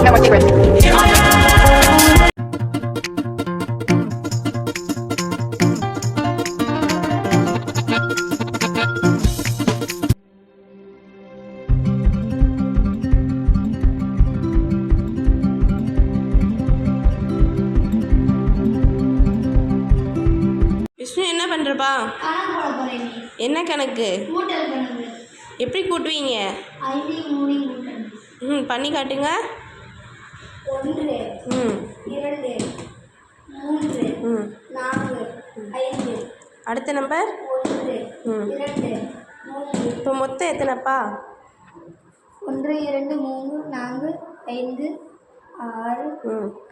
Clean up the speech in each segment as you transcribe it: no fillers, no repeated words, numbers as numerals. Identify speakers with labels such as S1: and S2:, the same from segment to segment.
S1: no more secrets.
S2: Vishnu என்ன பண்ணுறப்பா? என்ன கணக்கு? எப்படி கூட்டுவீங்க? பண்ணி காட்டுங்க.
S3: 1 2 3 4 5.
S2: அடுத்த நம்பர்
S3: 1 2 3.
S2: இப்போ மொத்தம் எத்தனைப்பா?
S3: 1 2 3 4 5 6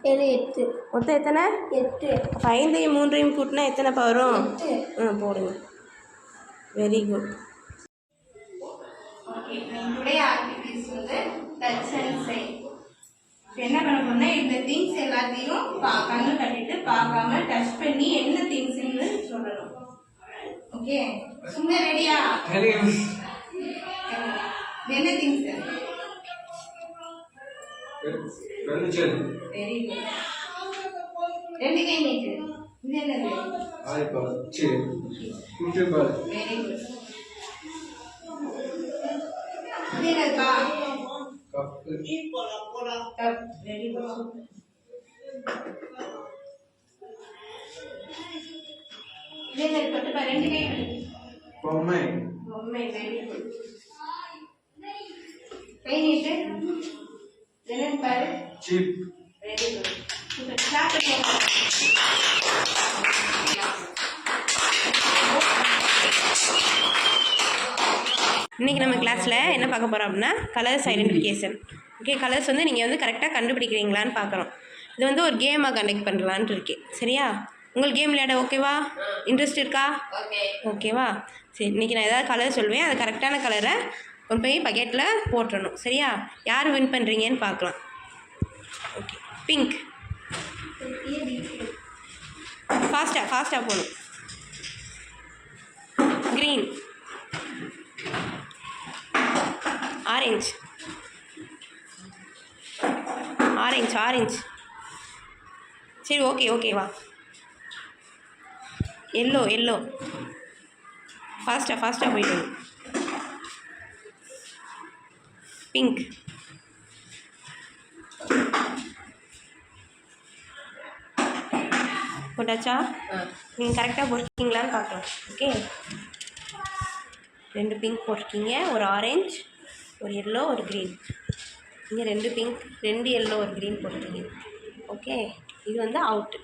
S3: 7 8.
S2: மொத்தம் எத்தனை?
S3: 8.
S2: 5ஐயும் 3ஐயும் கூட்டினா எத்தனைப்பா வரும்?
S3: 8.
S2: போடுங்க. Very good.
S4: ஓகே, என்னுடைய ஆக்டிவிட்டிஸ் வந்து டச் அண்ட் சை. என்ன பண்ண போனா இந்த திங்ஸ் எல்லாத்தையும் கண்ணு கட்டிட்டு பார்க்காம டச் பண்ணி என்ன திங்ஸ்ன்னு சொல்லணும். ஓகே, சும்மா ரெடியா? என்ன திங்ஸ்? Very good. 2 கை நீட்டு. இது என்னது? Very good. இது என்னதுப்பா? கப். Very good. இது என்னது? தொட்டுப்பா, 2 கை. பொம்மை. Very good. கை நீட்டு. என்னன்னு பாரு. சிப். Very good. இப்போ ஸ்டார்ட் பண்ணுங்க.
S2: இன்றைக்கி நம்ம கிளாஸில் என்ன பார்க்க போகிறோம் அப்படின்னா கலர்ஸ் ஐடென்டிஃபிகேஷன். ஓகே, கலர்ஸ் வந்து நீங்கள் வந்து கரெக்டாக கண்டுபிடிக்கிறீங்களான்னு பார்க்குறோம். இது வந்து ஒரு கேமாக கண்டக்ட் பண்ணலான்ட்டு இருக்கேன். சரியா? உங்களுக்கு கேம் விளையாட ஓகேவா? இன்ட்ரெஸ்ட் இருக்கா? ஓகேவா? சரி, இன்றைக்கி நான் ஏதாவது கலர் சொல்வேன். அது கரெக்டான கலரை ஒரு போய் பக்கெட்டில் போட்டுறணும். சரியா? யார் வின் பண்ணுறீங்கன்னு பார்க்கலாம். Okay, pink. ஃபாஸ்ட்டாக போகணும். க்ரீன். ஆரஞ்சு. சரி, ஓகேவா? எல்லோ. ஃபாஸ்ட்டாக போயிட்டு. பிங்க். போட்டாச்சா? நீங்கள் கரெக்டாக போட்டிருக்கீங்களான்னு பார்க்கலாம். ஓகே, 2 பிங்க் போட்டிருக்கீங்க, ஒரு ஆரஞ்சு, ஒரு எல்லோ, ஒரு க்ரீன். இங்கே 2 பிங்க், 2 எல்லோ, ஒரு க்ரீன் போட்டிருக்கீங்க. ஓகே, இது வந்து அவுட்டு.